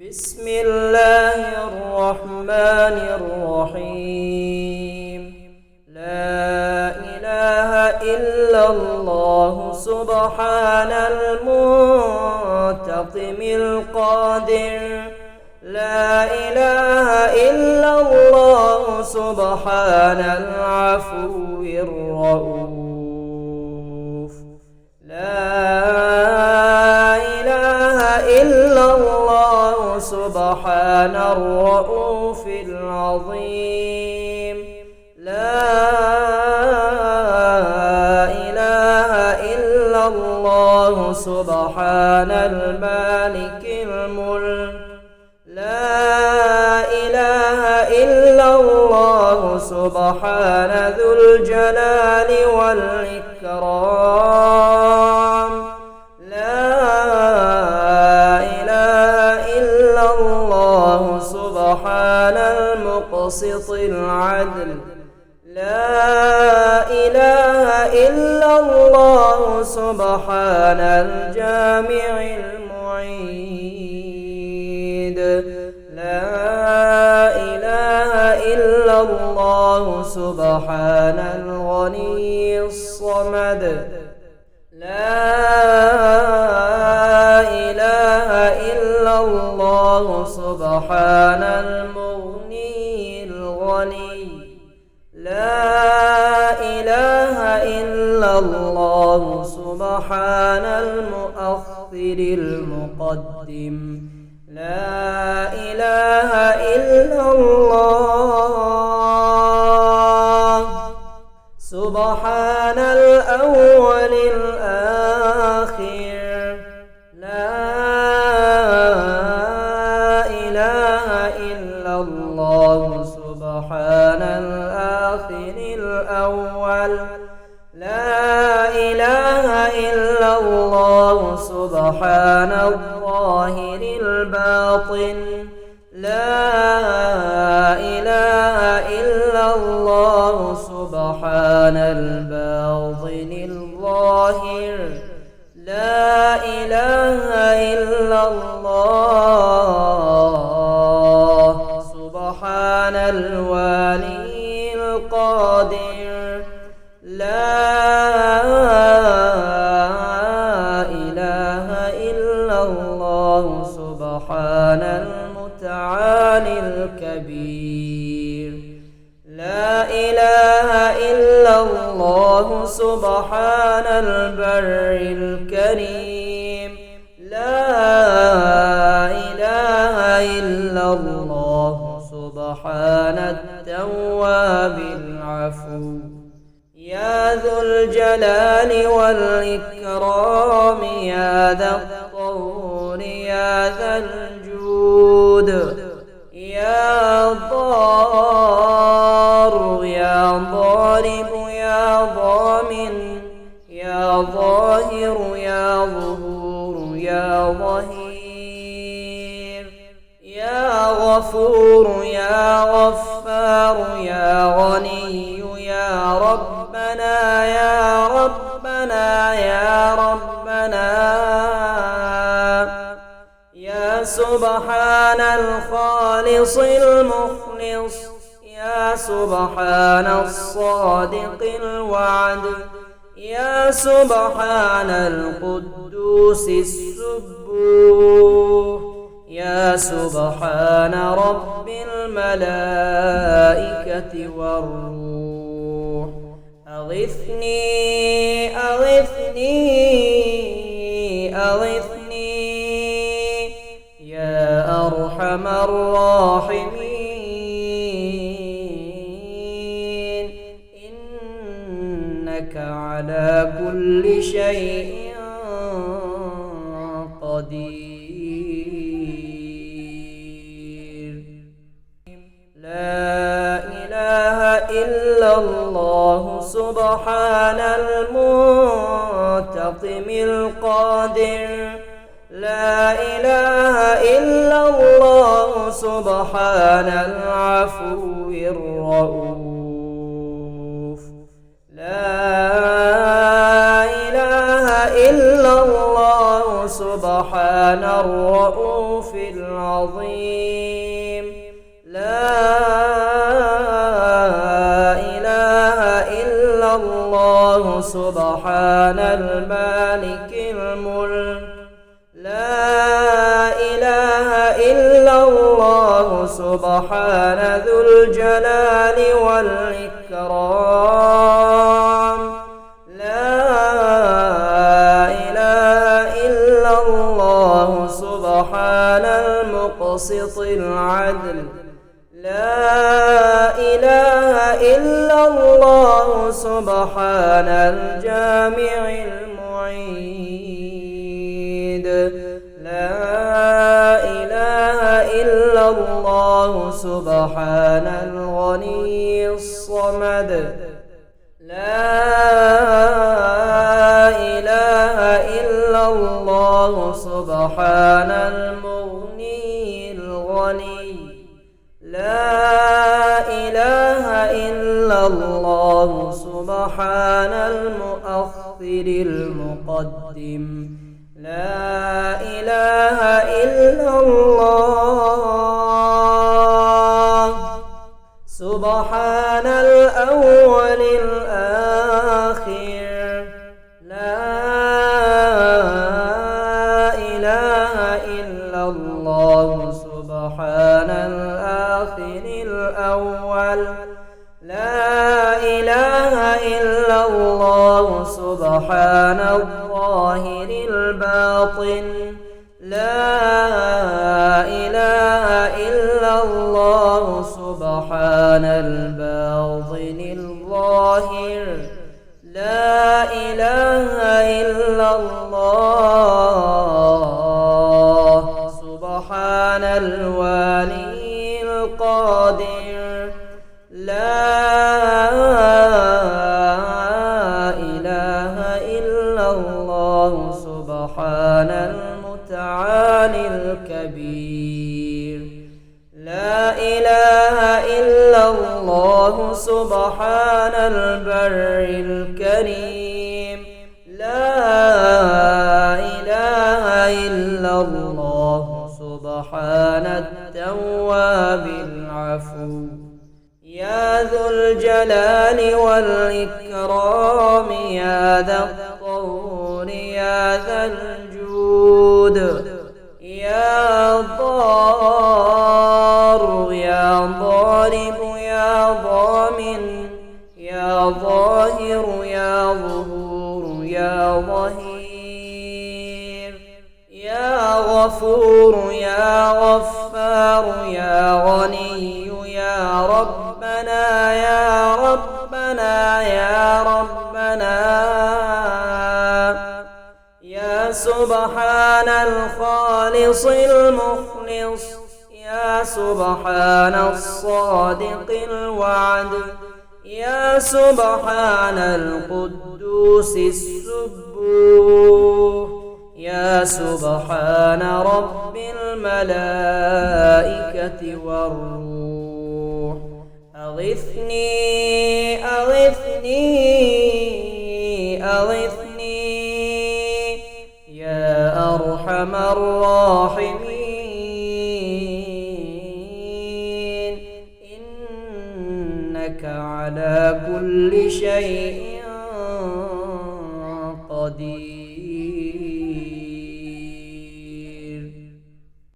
بسم الله الرحمن الرحيم. لا إله إلا الله سبحان المنتقم القادر. لا إله إلا الله سبحان العفو الرؤوف. لا إله إلا الله سبحان الرؤوف العظيم. لا إله إلا الله سبحان المالك الملك. لا إله إلا الله سبحان ذو الجلال والإكرام. لا إله إلا الله سبحان المقسط العدل. لا إله إلا الله سبحان الجامع المعيد. لا إله إلا الله سبحان الغني الصمد. لا إله إلا الله سبحان المغني الغني. لا إله إلا الله سبحان المؤخر المقدم. لا إله إلا الله سبحان الأول الآخر. لا إله إلا الله سبحان الآخر الأول. لا إله إلا الله سبحان الظاهر الباطن. لا إله إلا الله سبحان الباطن الظاهر. لا إله إلا الله سبحان الوالي القادر. لا إله إلا الله سبحان المتعالي الكبير. لا إله إلا الله سبحان البر الكريم. لا إله إلا الله سبحان التواب العفو. يا ذو الجلال والإكرام يا ذا الطول يا ذا الجود. يا ضار يا ضارب يا ضامن يا ظاهر يا ظهور يا ظهير. يا غفور يا غفار يا غني يا ربنا يا ربنا يا ربنا. يا سبحان الخالص المخلص. يا سبحان الصادق الوعد. يا سبحان القدوس السبوح. يا سبحان رب الملائكة والروح. أغثني أغثني أغثني يا أرحم الراحمين. إنك على كل شيء قدير. لا إله إلا الله سبحان المنتقم القادر. لا إله إلا الله سبحان العفو الرؤوف. لا إله إلا الله سبحان سبحان الرؤوف العظيم. لا إله إلا الله سبحان المالك الملك. لا إله إلا الله سبحان ذو الجلال والإكرام. لا إله إلا الله سبحان المقسط العدل. لا إله إلا الله سبحان الجامع المعيد. لا إله إلا الله سبحان الغني الصمد. لا إله إلا الله سبحان المغني الغني. لا إله إلا الله سبحان المؤخر المقدم. لا إله إلا الله سبحان الأول الآخر. لا إله إلا الله سبحان الآخر الأول. لا إله إلا الله سبحان الظاهر الباطن. لا إله إلا الله سبحان الباطن الظاهر. لا إله إلا الله سبحان الوالي القادر. لا إله إلا الله سبحان المتعالي الكبير. لا إله إلا الله سبحان البر الكريم. لا إله إلا الله سبحان التواب العفو. يا ذو الجلال والإكرام يا ذا الطول يا ذا الجود. يا ضار يا ضارب يا ضامن يا ظاهر يا ظهور يا ظهير. يا غفور يا غفار يا غني يا ربنا يا ربنا يا ربنا. يا سبحان الخالص المخلص. يا سبحان الصادق الوعد. يا سبحان القدوس السبوح. يا سبحان رب الملائكة والروح. أغثني أغثني أغثني يا أرحم الراحمين. إنك على كل شيء قدير.